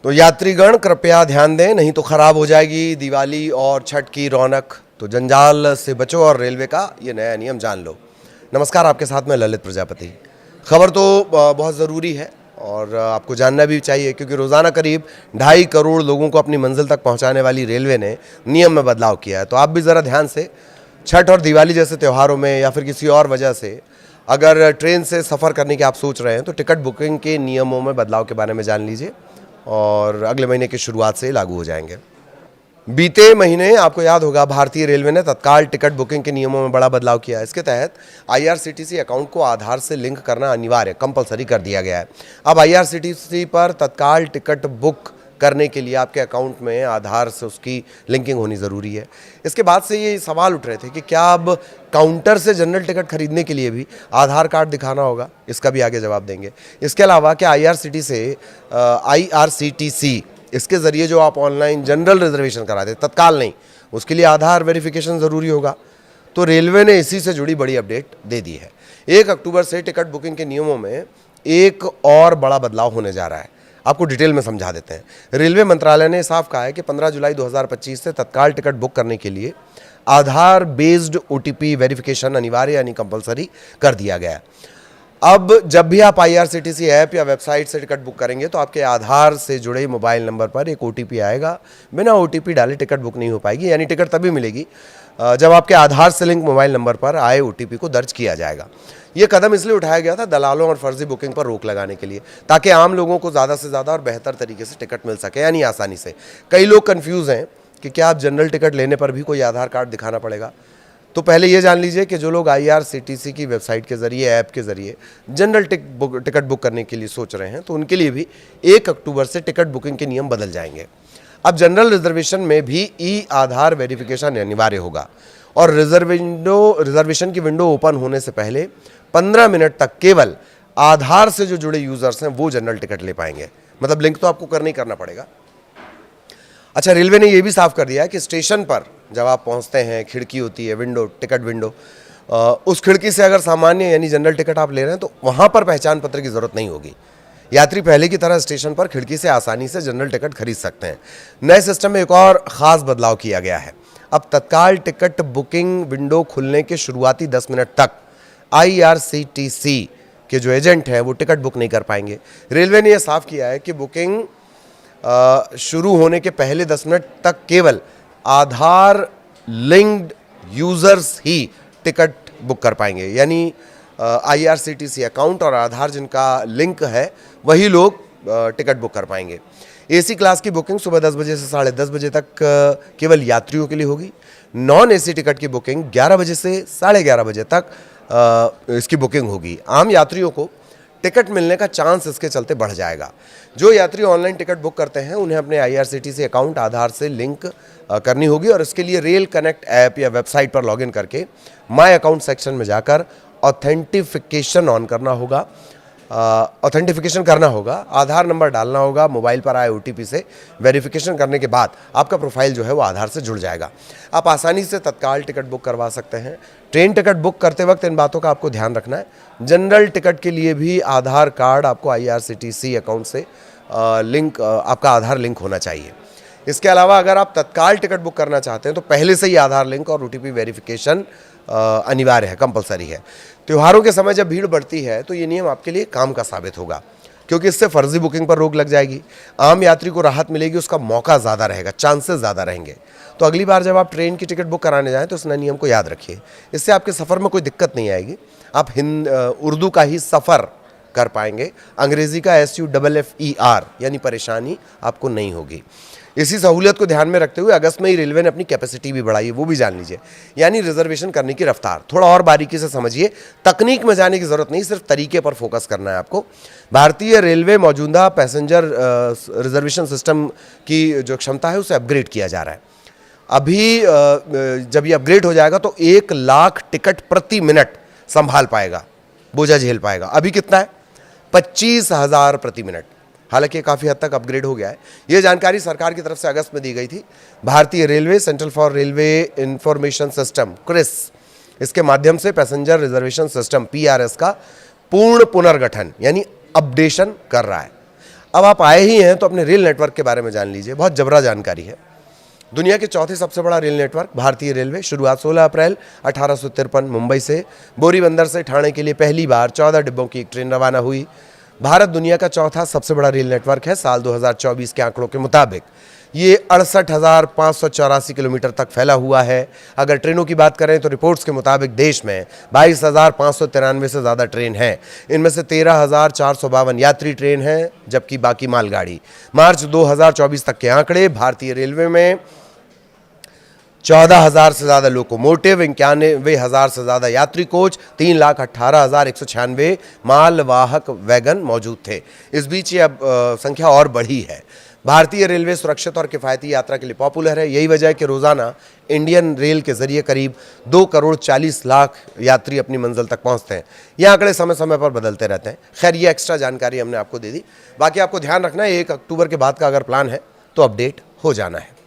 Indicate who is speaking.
Speaker 1: तो यात्रीगण कृपया ध्यान दें, नहीं तो खराब हो जाएगी दिवाली और छठ की रौनक। तो जंजाल से बचो और रेलवे का ये नया नियम जान लो। नमस्कार, आपके साथ में ललित प्रजापति। खबर तो बहुत ज़रूरी है और आपको जानना भी चाहिए, क्योंकि रोज़ाना करीब 2.5 करोड़ लोगों को अपनी मंजिल तक पहुंचाने वाली रेलवे ने नियम में बदलाव किया है। तो आप भी ज़रा ध्यान से, छठ और दिवाली जैसे त्योहारों में या फिर किसी और वजह से अगर ट्रेन से सफ़र करने की आप सोच रहे हैं तो टिकट बुकिंग के नियमों में बदलाव के बारे में जान लीजिए और अगले महीने की शुरुआत से लागू हो जाएंगे। बीते महीने आपको याद होगा, भारतीय रेलवे ने तत्काल टिकट बुकिंग के नियमों में बड़ा बदलाव किया है। इसके तहत IRCTC अकाउंट को आधार से लिंक करना अनिवार्य, कंपलसरी कर दिया गया है। अब IRCTC पर तत्काल टिकट बुक करने के लिए आपके अकाउंट में आधार से उसकी लिंकिंग होनी ज़रूरी है। इसके बाद से ये सवाल उठ रहे थे कि क्या अब काउंटर से जनरल टिकट खरीदने के लिए भी आधार कार्ड दिखाना होगा? इसका भी आगे जवाब देंगे। इसके अलावा क्या IRCTC इसके ज़रिए जो आप ऑनलाइन जनरल रिजर्वेशन कराते हैं, तत्काल नहीं, उसके लिए आधार वेरिफिकेशन ज़रूरी होगा? तो रेलवे ने इसी से जुड़ी बड़ी अपडेट दे दी है। 1 अक्टूबर से टिकट बुकिंग के नियमों में एक और बड़ा बदलाव होने जा रहा है। आपको डिटेल में समझा देते हैं। रेलवे मंत्रालय ने साफ कहा है कि 15 जुलाई 2025 से तत्काल टिकट बुक करने के लिए आधार बेस्ड OTP वेरिफिकेशन अनिवार्य यानी कंपलसरी कर दिया गया है। अब जब भी आप IRCTC ऐप या वेबसाइट से टिकट बुक करेंगे तो आपके आधार से जुड़े मोबाइल नंबर पर एक OTP आएगा। बिना OTP डाले टिकट बुक नहीं हो पाएगी, यानी टिकट तभी मिलेगी जब आपके आधार से लिंक मोबाइल नंबर पर आए OTP को दर्ज किया जाएगा। ये कदम इसलिए उठाया गया था दलालों और फर्जी बुकिंग पर रोक लगाने के लिए, ताकि आम लोगों को ज़्यादा से ज़्यादा और बेहतर तरीके से टिकट मिल सके, यानी आसानी से। कई लोग कंफ्यूज हैं कि क्या आप जनरल टिकट लेने पर भी कोई आधार कार्ड दिखाना पड़ेगा? तो पहले ये जान लीजिए कि जो लोग IRCTC की वेबसाइट के ज़रिए, ऐप के ज़रिए जनरल टिकट बुक करने के लिए सोच रहे हैं, तो उनके लिए भी 1 अक्टूबर से टिकट बुकिंग के नियम बदल जाएंगे। अब जनरल रिजर्वेशन में भी आधार वेरिफिकेशन अनिवार्य होगा और रिजर्वेशन की विंडो ओपन होने से पहले 15 मिनट तक केवल आधार से जो जुड़े यूजर्स हैं वो जनरल टिकट ले पाएंगे। मतलब लिंक तो आपको करना पड़ेगा। अच्छा, रेलवे ने यह भी साफ कर दिया है कि स्टेशन पर जब आप पहुंचते हैं, खिड़की होती है, विंडो, टिकट विंडो, उस खिड़की से अगर सामान्य यानी जनरल टिकट आप ले रहे हैं तो वहां पर पहचान पत्र की जरूरत नहीं होगी। यात्री पहले की तरह स्टेशन पर खिड़की से आसानी से जनरल टिकट खरीद सकते हैं। नए सिस्टम में एक और खास बदलाव किया गया है। अब तत्काल टिकट बुकिंग विंडो खुलने के शुरुआती 10 मिनट तक IRCTC के जो एजेंट हैं वो टिकट बुक नहीं कर पाएंगे। रेलवे ने यह साफ किया है कि बुकिंग शुरू होने के पहले 10 मिनट तक केवल आधार लिंक्ड यूजर्स ही टिकट बुक कर पाएंगे, यानी IRCTC अकाउंट और आधार जिनका लिंक है वही लोग टिकट बुक कर पाएंगे। AC क्लास की बुकिंग सुबह 10 बजे से 10:30 बजे तक केवल यात्रियों के लिए होगी। नॉन AC टिकट की बुकिंग 11 बजे से 11:30 बजे तक इसकी बुकिंग होगी। आम यात्रियों को टिकट मिलने का चांस इसके चलते बढ़ जाएगा। जो यात्री ऑनलाइन टिकट बुक करते हैं उन्हें अपने IRCTC अकाउंट आधार से लिंक करनी होगी और इसके लिए रेल कनेक्ट ऐप या वेबसाइट पर लॉगिन करके माय अकाउंट सेक्शन में जाकर ऑथेंटिफिकेशन करना होगा। आधार नंबर डालना होगा। मोबाइल पर आए OTP से वेरिफिकेशन करने के बाद आपका प्रोफाइल जो है वो आधार से जुड़ जाएगा। आप आसानी से तत्काल टिकट बुक करवा सकते हैं। ट्रेन टिकट बुक करते वक्त इन बातों का आपको ध्यान रखना है। जनरल टिकट के लिए भी आधार कार्ड आपको IRCTC अकाउंट से आपका आधार लिंक होना चाहिए। इसके अलावा अगर आप तत्काल टिकट बुक करना चाहते हैं तो पहले से ही आधार लिंक और OTP वेरिफिकेशन अनिवार्य है, कंपलसरी है। त्योहारों के समय जब भीड़ बढ़ती है तो ये नियम आपके लिए काम का साबित होगा, क्योंकि इससे फर्जी बुकिंग पर रोक लग जाएगी। आम यात्री को राहत मिलेगी, उसका मौका ज़्यादा रहेगा, चांसेस ज़्यादा रहेंगे। तो अगली बार जब आप ट्रेन की टिकट बुक कराने जाएं तो इस नए नियम को याद रखिए। इससे आपके सफ़र में कोई दिक्कत नहीं आएगी। आप उर्दू का ही सफ़र कर पाएंगे, अंग्रेज़ी का SUFFER यानी परेशानी आपको नहीं होगी। इसी सहूलियत को ध्यान में रखते हुए अगस्त में ही रेलवे ने अपनी कैपेसिटी भी बढ़ाई है, वो भी जान लीजिए, यानी रिजर्वेशन करने की रफ्तार। थोड़ा और बारीकी से समझिए, तकनीक में जाने की जरूरत नहीं, सिर्फ तरीके पर फोकस करना है आपको। भारतीय रेलवे मौजूदा पैसेंजर रिजर्वेशन सिस्टम की जो क्षमता है उसे अपग्रेड किया जा रहा है। अभी जब ये अपग्रेड हो जाएगा तो 1 लाख टिकट प्रति मिनट संभाल पाएगा, बोझा झेल पाएगा। अभी कितना है? 25,000 प्रति मिनट। हालांकि काफ़ी हद तक अपग्रेड हो गया है। ये जानकारी सरकार की तरफ से अगस्त में दी गई थी। भारतीय railway central for railway information system CRIS, इसके माध्यम से पैसेंजर रिजर्वेशन सिस्टम PRS का पूर्ण पुनर्गठन यानी अपडेशन कर रहा है। अब आप आए ही हैं तो अपने रेल नेटवर्क के बारे में जान लीजिए, बहुत जबरा जानकारी है। दुनिया के चौथे सबसे बड़ा रेल नेटवर्क भारतीय रेलवे, शुरुआत 16 अप्रैल 1853 मुंबई से बोरीबंदर से ठाणे के लिए पहली बार 14 डिब्बों की एक ट्रेन रवाना हुई। भारत दुनिया का चौथा सबसे बड़ा रेल नेटवर्क है। साल 2024 के आंकड़ों के मुताबिक ये 68,584 किलोमीटर तक फैला हुआ है। अगर ट्रेनों की बात करें तो रिपोर्ट्स के मुताबिक देश में 22,593 से ज़्यादा ट्रेन हैं। इनमें से 13,452 यात्री ट्रेन हैं, जबकि बाकी मालगाड़ी। मार्च 2024 तक के आंकड़े, भारतीय रेलवे में 14,000 से ज़्यादा लोकोमोटिव, 91,000 से ज़्यादा यात्री कोच, 3,18,196 मालवाहक वैगन मौजूद थे। इस बीच ये अब संख्या और बढ़ी है। भारतीय रेलवे सुरक्षित और किफ़ायती यात्रा के लिए पॉपुलर है। यही वजह है कि रोज़ाना इंडियन रेल के जरिए करीब 2,40,00,000 यात्री अपनी मंजिल तक पहुंचते हैं। ये आंकड़े समय समय पर बदलते रहते हैं। खैर, ये एक्स्ट्रा जानकारी हमने आपको दे दी। बाकी आपको ध्यान रखना है, 1 अक्टूबर के बाद का अगर प्लान है तो अपडेट हो जाना है।